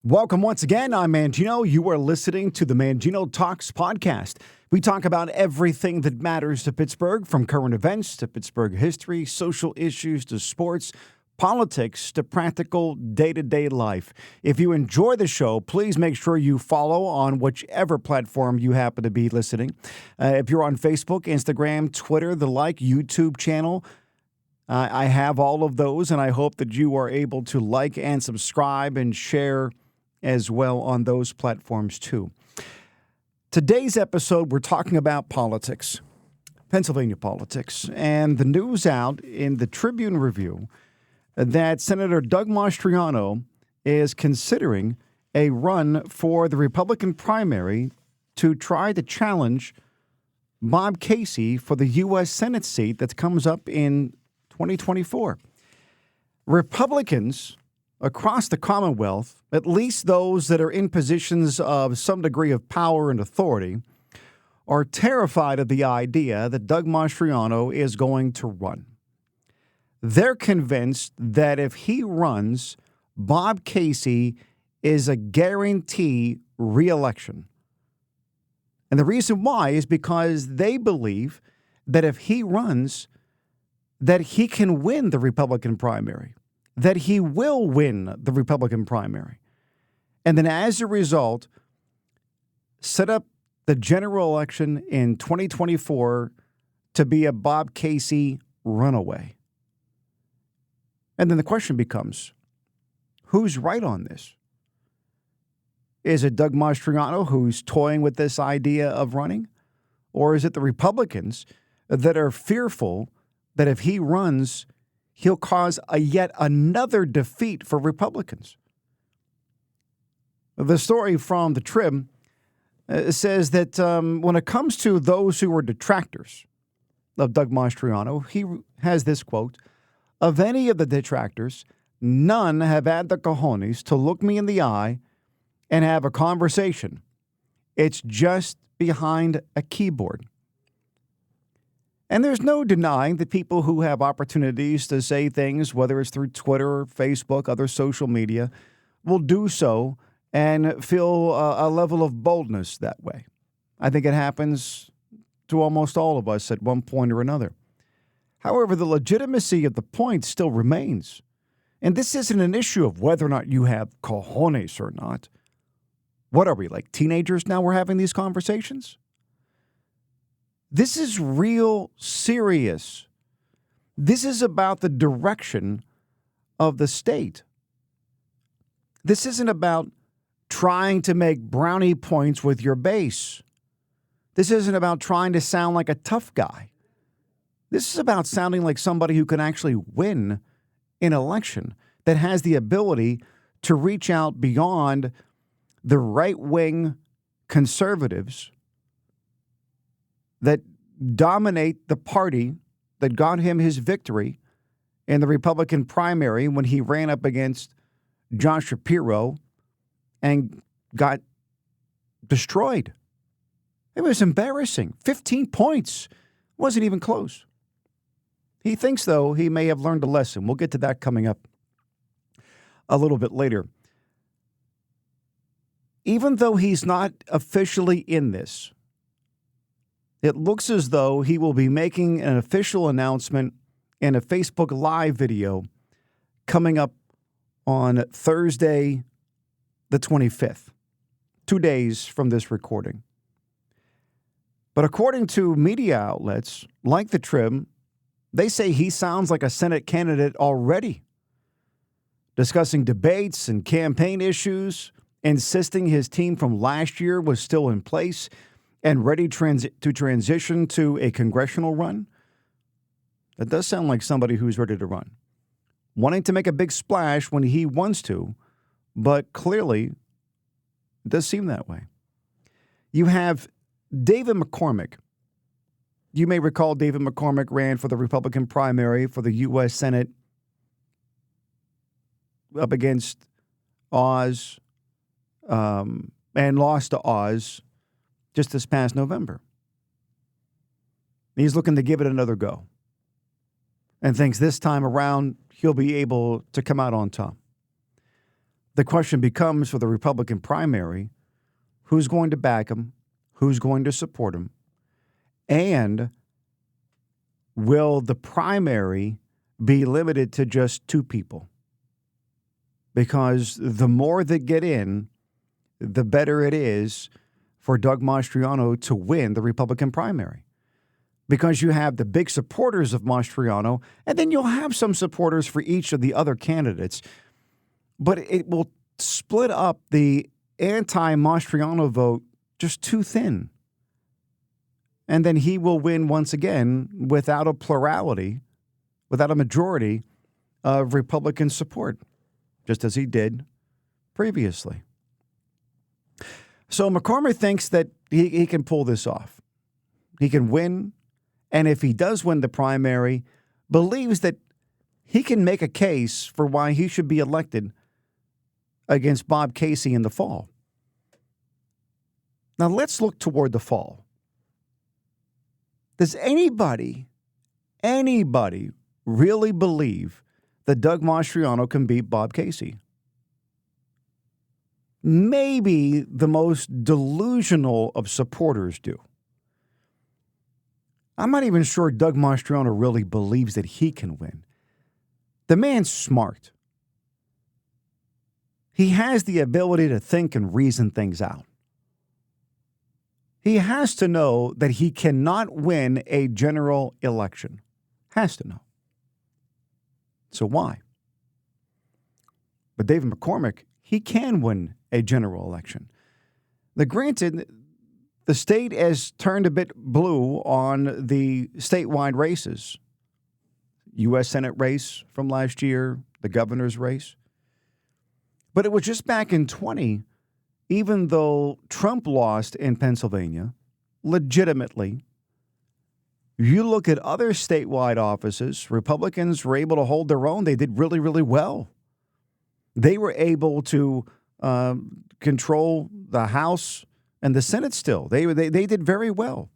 Welcome once again. I'm Mangino. You are listening to the Mangino Talks podcast. We talk about everything that matters to Pittsburgh, from current events to Pittsburgh history, social issues to sports, politics to practical day-to-day life. If you enjoy the show, please make sure you follow on whichever platform you happen to be listening. If you're on Facebook, Instagram, Twitter, the YouTube channel, I have all of those, and I hope that you are able to like and subscribe and share as well on those platforms too. Today's episode, we're talking about politics, Pennsylvania politics, and the news out in the Tribune Review that Senator Doug Mastriano is considering a run for the Republican primary to try to challenge Bob Casey for the US Senate seat that comes up in 2024. Republicans across the Commonwealth, at least those that are in positions of some degree of power and authority, are terrified of the idea that Doug Mastriano is going to run. They're convinced that if he runs, Bob Casey is a guarantee re-election. And the reason why is because they believe that if he runs, that he can win the Republican primary, that he will win the Republican primary. And then as a result, set up the general election in 2024 to be a Bob Casey runaway. And then the question becomes, who's right on this? Is it Doug Mastriano who's toying with this idea of running? Or is it the Republicans that are fearful that if he runs, he'll cause yet another defeat for Republicans? The story from the Trib says that when it comes to those who are detractors of Doug Mastriano, he has this quote: "Of any of the detractors, none have had the cojones to look me in the eye and have a conversation. It's just behind a keyboard." And there's no denying that people who have opportunities to say things, whether it's through Twitter, Facebook, other social media, will do so and feel a level of boldness that way. I think it happens to almost all of us at one point or another. However, the legitimacy of the point still remains. And this isn't an issue of whether or not you have cojones or not. What are we, like teenagers now we're having these conversations? This is real serious. This is about the direction of the state. This isn't about trying to make brownie points with your base. This isn't about trying to sound like a tough guy. This is about sounding like somebody who can actually win an election, that has the ability to reach out beyond the right-wing conservatives that dominate the party that got him his victory in the Republican primary when he ran up against John Shapiro and got destroyed. It was embarrassing. 15 points. Wasn't even close. He thinks, though, he may have learned a lesson. We'll get to that coming up a little bit later. Even though he's not officially in this, it looks as though he will be making an official announcement in a Facebook Live video coming up on Thursday, the 25th, 2 days from this recording. But according to media outlets like the Trib, they say he sounds like a Senate candidate already, discussing debates and campaign issues, insisting his team from last year was still in place and ready to transition to a congressional run. That does sound like somebody who's ready to run, wanting to make a big splash when he wants to, but clearly it does seem that way. You have David McCormick. You may recall David McCormick ran for the Republican primary for the US Senate up against Oz and lost to Oz just this past November. He's looking to give it another go and thinks this time around he'll be able to come out on top. The question becomes for the Republican primary, who's going to back him, who's going to support him, and will the primary be limited to just two people? Because the more that get in, the better it is for Doug Mastriano to win the Republican primary. Because you have the big supporters of Mastriano, and then you'll have some supporters for each of the other candidates. But it will split up the anti-Mastriano vote just too thin. And then he will win once again without a plurality, without a majority of Republican support, just as he did previously. So McCormick thinks that he can pull this off. He can win, and if he does win the primary, believes that he can make a case for why he should be elected against Bob Casey in the fall. Now let's look toward the fall. Does anybody really believe that Doug Mastriano can beat Bob Casey? Maybe the most delusional of supporters do. I'm not even sure Doug Mastriano really believes that he can win. The man's smart. He has the ability to think and reason things out. He has to know that he cannot win a general election. Has to know. So why? But David McCormick, he can win a general election. Now, granted, the state has turned a bit blue on the statewide races. US Senate race from last year, the governor's race. But it was just back in 20, even though Trump lost in Pennsylvania, legitimately, you look at other statewide offices, Republicans were able to hold their own. They did really, really well. They were able to control the House and the Senate still. They did very well.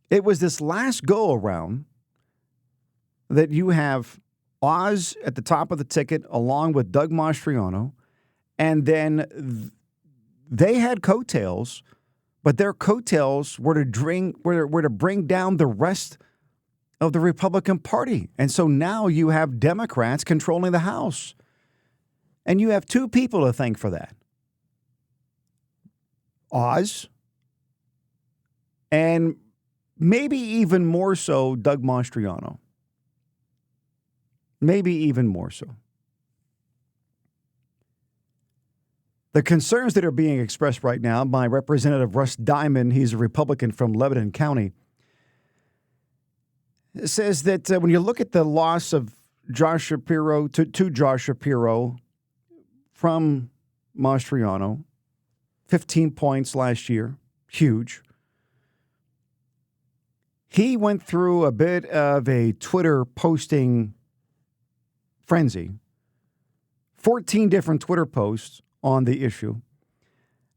It was this last go-around that you have Oz at the top of the ticket along with Doug Mastriano, and then they had coattails, but their coattails were to bring down the rest of the Republican Party. And so now you have Democrats controlling the House. And you have two people to thank for that. Oz, and maybe even more so Doug Mastriano. Maybe even more so. The concerns that are being expressed right now by Representative Russ Diamond, he's a Republican from Lebanon County, says that when you look at the loss of Josh Shapiro to Josh Shapiro from Mastriano, 15 points last year, huge. He went through a bit of a Twitter posting frenzy, 14 different Twitter posts on the issue.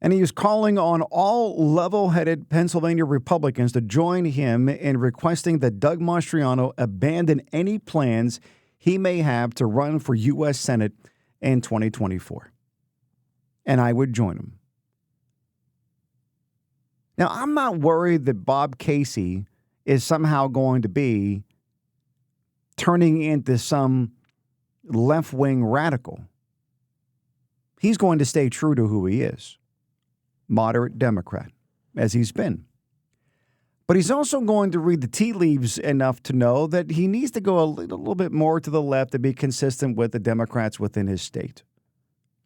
And he is calling on all level-headed Pennsylvania Republicans to join him in requesting that Doug Mastriano abandon any plans he may have to run for US Senate in 2024. And I would join him. Now, I'm not worried that Bob Casey is somehow going to be turning into some left-wing radical. He's going to stay true to who he is, moderate Democrat, as he's been. But he's also going to read the tea leaves enough to know that he needs to go a little bit more to the left to be consistent with the Democrats within his state.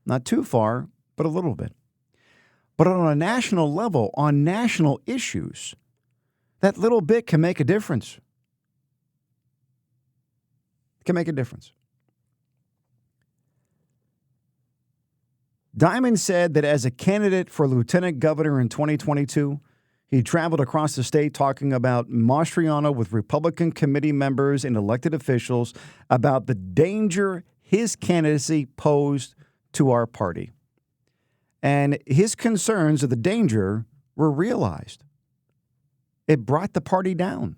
Not too far, but a little bit. But on a national level, on national issues, that little bit can make a difference. Can make a difference. Diamond said that as a candidate for lieutenant governor in 2022, he traveled across the state talking about Mastriano with Republican committee members and elected officials about the danger his candidacy posed to our party. And his concerns of the danger were realized. It brought the party down.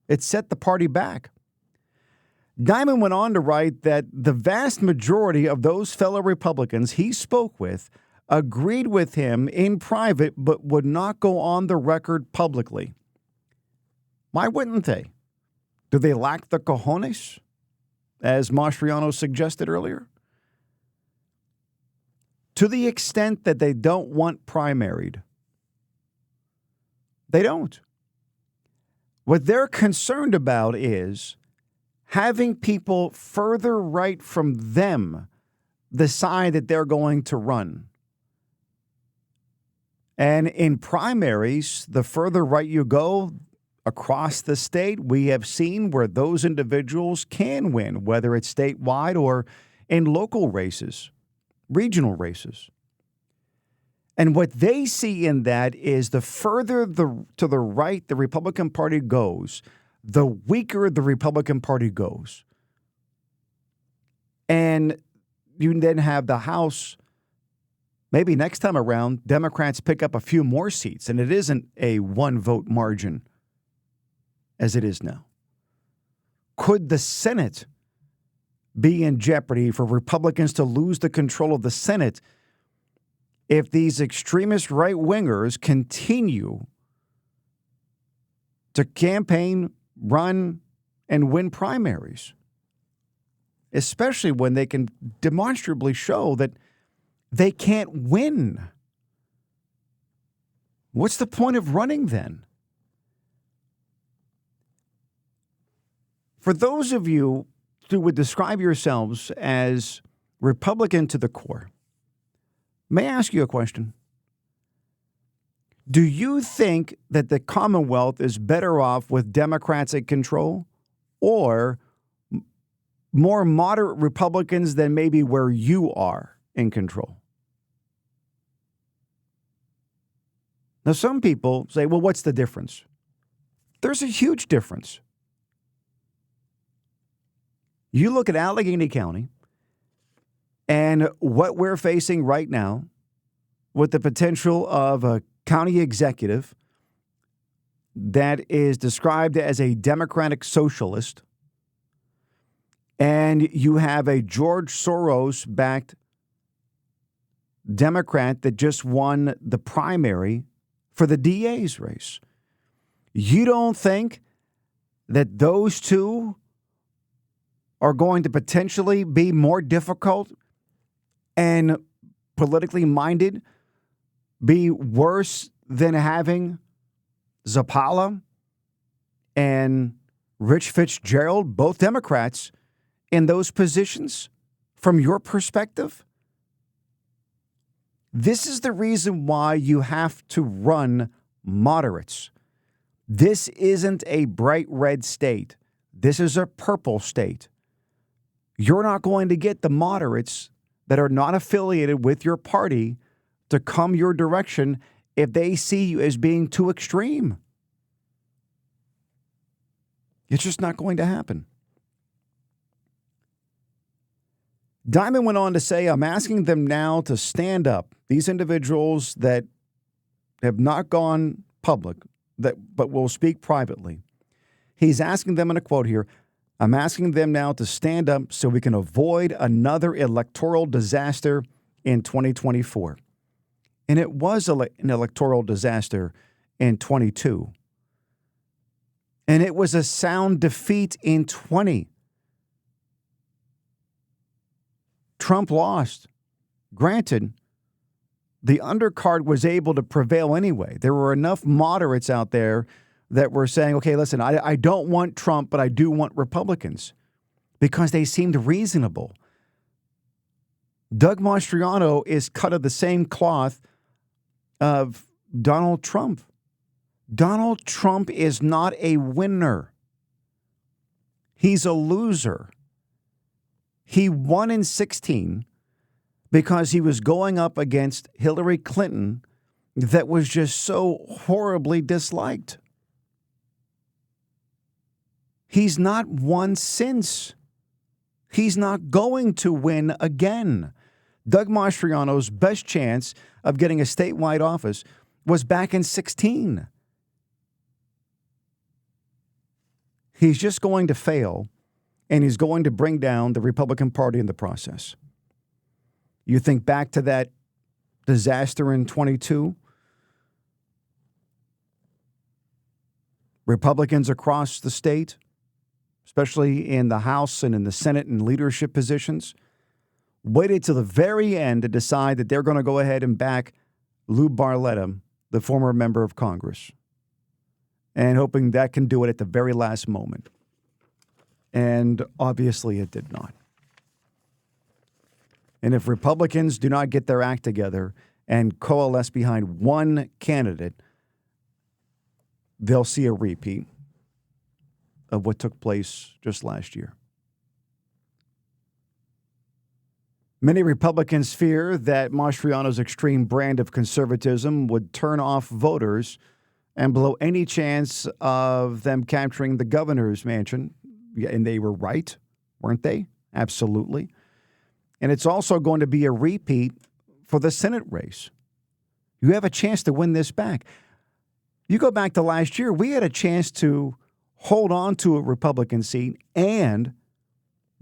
It set the party back. Diamond went on to write that the vast majority of those fellow Republicans he spoke with agreed with him in private but would not go on the record publicly. Why wouldn't they? Do they lack the cojones, as Mastriano suggested earlier? To the extent that they don't want primaried. They don't. What they're concerned about is having people further right from them decide that they're going to run. And in primaries, the further right you go across the state, we have seen where those individuals can win, whether it's statewide or in local races, regional races. And what they see in that is the further to the right the Republican Party goes, the weaker the Republican Party goes. And you then have the House, maybe next time around, Democrats pick up a few more seats, and it isn't a one-vote margin as it is now. Could the Senate be in jeopardy for Republicans to lose the control of the Senate if these extremist right-wingers continue to campaign, run, and win primaries? Especially when they can demonstrably show that they can't win. What's the point of running then? For those of you who would describe yourselves as Republican to the core, may I ask you a question? Do you think that the Commonwealth is better off with Democrats in control or more moderate Republicans than maybe where you are in control? Now, some people say, well, what's the difference? There's a huge difference. You look at Allegheny County and what we're facing right now with the potential of a county executive that is described as a Democratic socialist, and you have a George Soros-backed Democrat that just won the primary for the DA's race. You don't think that those two are going to potentially be more difficult and politically minded, be worse than having Zappala and Rich Fitzgerald, both Democrats, in those positions from your perspective? This is the reason why you have to run moderates. This isn't a bright red state. This is a purple state. You're not going to get the moderates that are not affiliated with your party to come your direction if they see you as being too extreme. It's just not going to happen. Diamond went on to say, I'm asking them now to stand up. These individuals that have not gone public, but will speak privately. He's asking them, in a quote here, I'm asking them now to stand up so we can avoid another electoral disaster in 2024. And it was an electoral disaster in 22. And it was a sound defeat in 20. Trump lost. Granted, the undercard was able to prevail anyway. There were enough moderates out there that were saying, okay, listen, I don't want Trump, but I do want Republicans, because they seemed reasonable. Doug Mastriano is cut of the same cloth of Donald Trump. Donald Trump is not a winner. He's a loser. He won in 16 because he was going up against Hillary Clinton that was just so horribly disliked. He's not won since. He's not going to win again. Doug Mastriano's best chance of getting a statewide office was back in 16. He's just going to fail and he's going to bring down the Republican Party in the process. You think back to that disaster in 22. Republicans across the state, especially in the House and in the Senate and leadership positions, waited till the very end to decide that they're going to go ahead and back Lou Barletta, the former member of Congress, and hoping that can do it at the very last moment. And obviously it did not. And if Republicans do not get their act together and coalesce behind one candidate, they'll see a repeat of what took place just last year. Many Republicans fear that Mastriano's extreme brand of conservatism would turn off voters and blow any chance of them capturing the governor's mansion. And they were right, weren't they? Absolutely. And it's also going to be a repeat for the Senate race. You have a chance to win this back. You go back to last year, we had a chance to hold on to a Republican seat and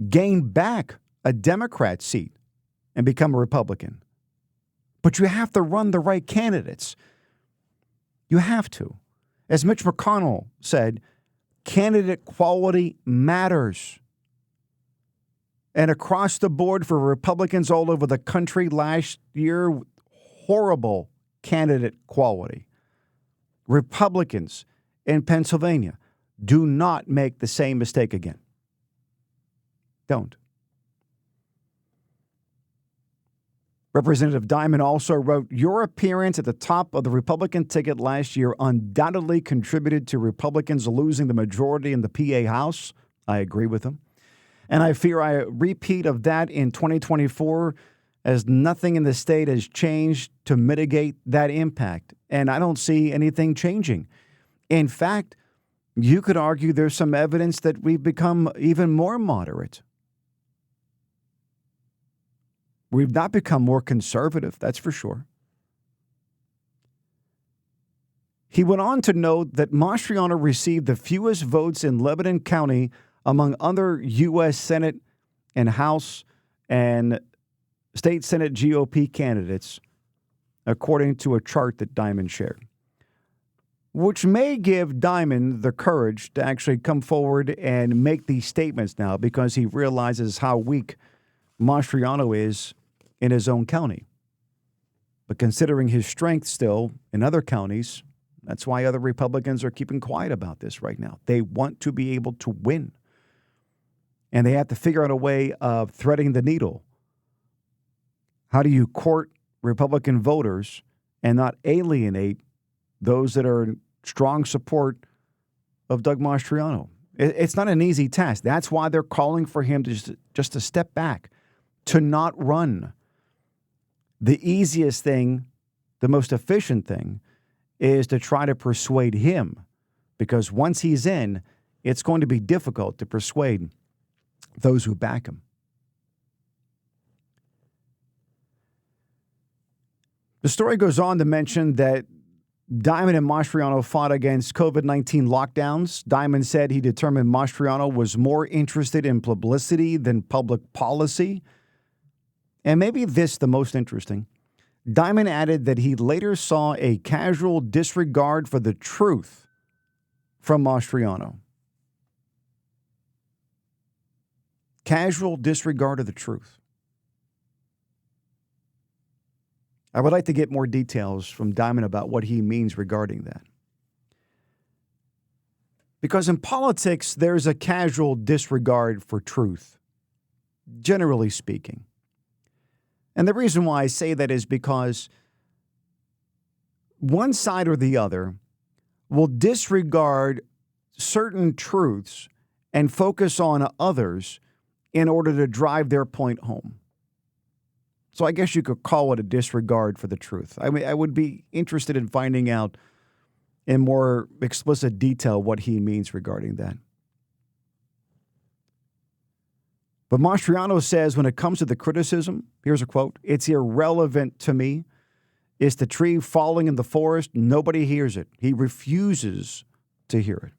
gain back a Democrat seat and become a Republican. But you have to run the right candidates. You have to. As Mitch McConnell said, candidate quality matters. And across the board for Republicans all over the country last year, horrible candidate quality. Republicans in Pennsylvania, do not make the same mistake again. Don't. Representative Diamond also wrote, your appearance at the top of the Republican ticket last year undoubtedly contributed to Republicans losing the majority in the PA House. I agree with him. And I fear a repeat of that in 2024, as nothing in the state has changed to mitigate that impact. And I don't see anything changing. In fact, you could argue there's some evidence that we've become even more moderate. We've not become more conservative, that's for sure. He went on to note that Mastriano received the fewest votes in Lebanon County among other US Senate and House and State Senate GOP candidates, according to a chart that Diamond shared, which may give Diamond the courage to actually come forward and make these statements now because he realizes how weak Mastriano is in his own county. But considering his strength still in other counties, that's why other Republicans are keeping quiet about this right now. They want to be able to win. And they have to figure out a way of threading the needle. How do you court Republican voters and not alienate those that are in strong support of Doug Mastriano? It's not an easy task. That's why they're calling for him to just to step back, to not run. The easiest thing, the most efficient thing, is to try to persuade him, because once he's in, it's going to be difficult to persuade those who back him. The story goes on to mention that Diamond and Mastriano fought against COVID-19 lockdowns. Diamond said he determined Mastriano was more interested in publicity than public policy. And maybe this the most interesting. Diamond added that he later saw a casual disregard for the truth from Mastriano. Casual disregard of the truth. I would like to get more details from Diamond about what he means regarding that. Because in politics, there's a casual disregard for truth, generally speaking. And the reason why I say that is because one side or the other will disregard certain truths and focus on others in order to drive their point home. So I guess you could call it a disregard for the truth. I mean, I would be interested in finding out in more explicit detail what he means regarding that. But Mastriano says when it comes to the criticism, here's a quote, "It's irrelevant to me. It's the tree falling in the forest. Nobody hears it." He refuses to hear it.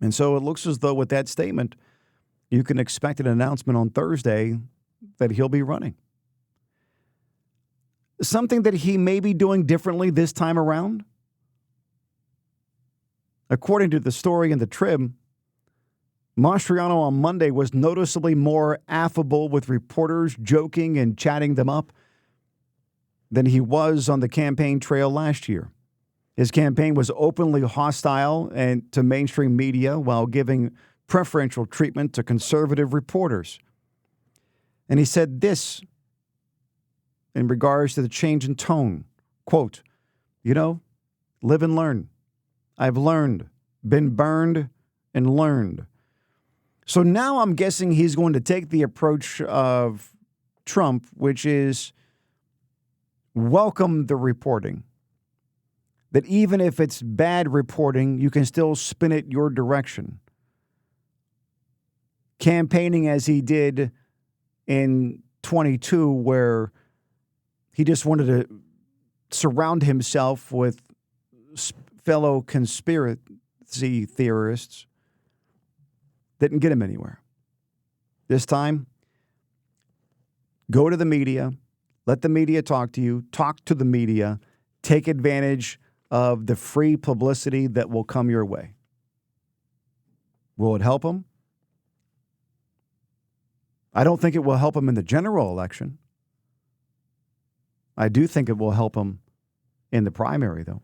And so it looks as though with that statement, you can expect an announcement on Thursday that he'll be running. Something that he may be doing differently this time around? According to the story in the Trib, Mastriano on Monday was noticeably more affable with reporters, joking and chatting them up than he was on the campaign trail last year. His campaign was openly hostile and to mainstream media while giving preferential treatment to conservative reporters. And he said this in regards to the change in tone, quote, live and learn. I've learned, been burned, and learned. So now I'm guessing he's going to take the approach of Trump, which is welcome the reporting. That even if it's bad reporting, you can still spin it your direction. Campaigning as he did in 22, where he just wanted to surround himself with fellow conspiracy theorists, didn't get him anywhere. This time, go to the media, let the media talk to you, talk to the media, take advantage of the free publicity that will come your way. Will it help him? I don't think it will help him in the general election. I do think it will help him in the primary, though.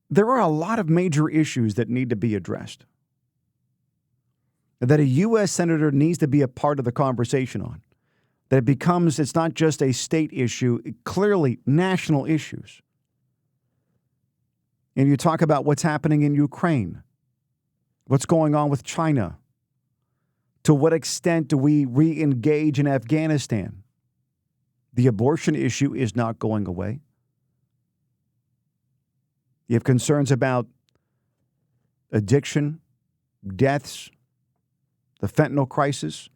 There are a lot of major issues that need to be addressed, that a U.S. Senator needs to be a part of the conversation on. That it's not just a state issue, clearly national issues. And you talk about what's happening in Ukraine, what's going on with China. To what extent do we re-engage in Afghanistan? The abortion issue is not going away. You have concerns about addiction, deaths, the fentanyl crisis,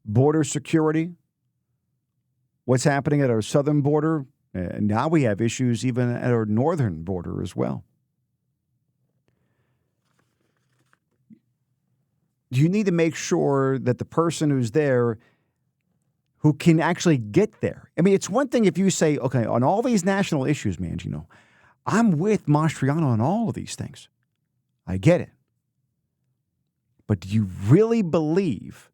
border security, what's happening at our southern border. And now we have issues even at our northern border as well. You need to make sure that the person who's there who can actually get there. I mean, it's one thing if you say, okay, on all these national issues, Mangino, I'm with Mastriano on all of these things. I get it. But do you really believe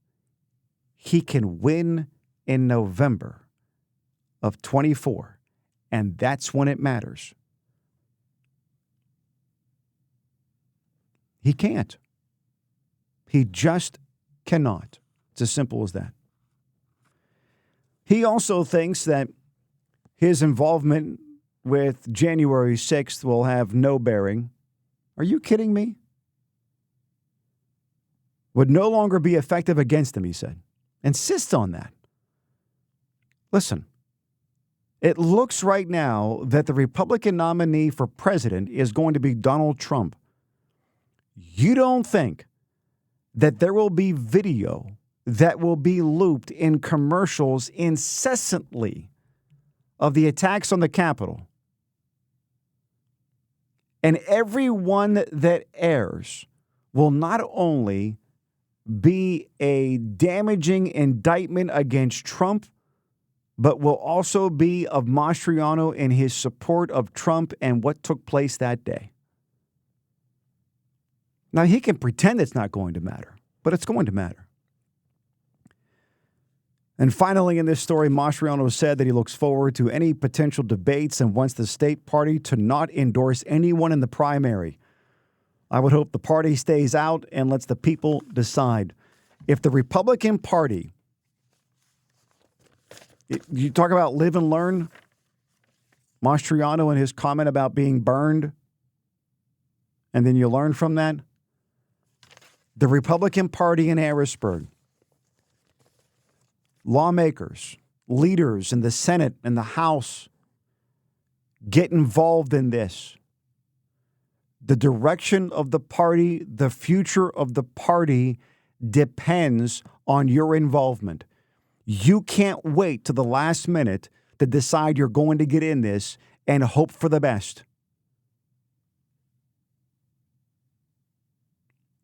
he can win in November of 24? And that's when it matters. He can't. He just cannot. It's as simple as that. He also thinks that his involvement with January 6th will have no bearing. Are you kidding me? Would no longer be effective against him, he said. Insists on that. Listen, it looks right now that the Republican nominee for president is going to be Donald Trump. You don't think that there will be video that will be looped in commercials incessantly of the attacks on the Capitol? And every one that airs will not only be a damaging indictment against Trump, but will also be of Mastriano in his support of Trump and what took place that day. Now, he can pretend it's not going to matter, but it's going to matter. And finally, in this story, Mastriano said that he looks forward to any potential debates and wants the state party to not endorse anyone in the primary. I would hope the party stays out and lets the people decide. If the Republican Party, you talk about live and learn, Mastriano and his comment about being burned, and then you learn from that. The Republican Party in Harrisburg, lawmakers, leaders in the Senate and the House, get involved in this. The direction of the party, the future of the party depends on your involvement. You can't wait to the last minute to decide you're going to get in this and hope for the best.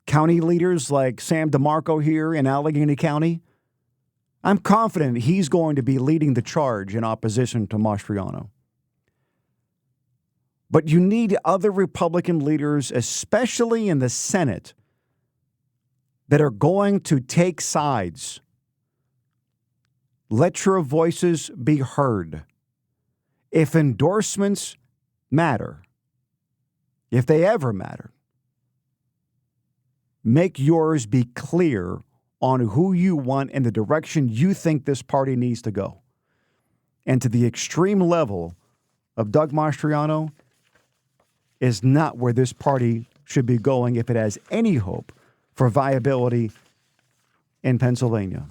County leaders like Sam DeMarco here in Allegheny County, I'm confident he's going to be leading the charge in opposition to Mastriano. But you need other Republican leaders, especially in the Senate, that are going to take sides. Let your voices be heard. If endorsements matter, if they ever matter, make yours be clear on who you want and the direction you think this party needs to go. And to the extreme level of Doug Mastriano is not where this party should be going if it has any hope for viability in Pennsylvania.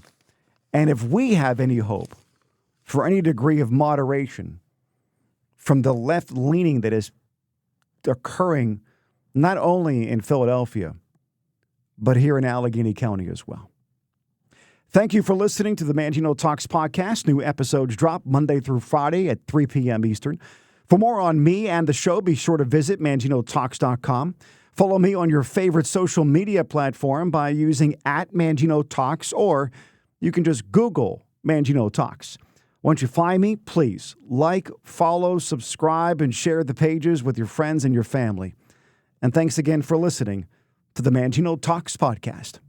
And if we have any hope for any degree of moderation from the left leaning that is occurring not only in Philadelphia, but here in Allegheny County as well. Thank you for listening to the Mangino Talks podcast. New episodes drop Monday through Friday at 3 p.m. Eastern. For more on me and the show, be sure to visit ManginoTalks.com. Follow me on your favorite social media platform by using @ManginoTalks, or you can just Google Mangino Talks. Once you find me, please like, follow, subscribe, and share the pages with your friends and your family. And thanks again for listening to the Mangino Talks podcast.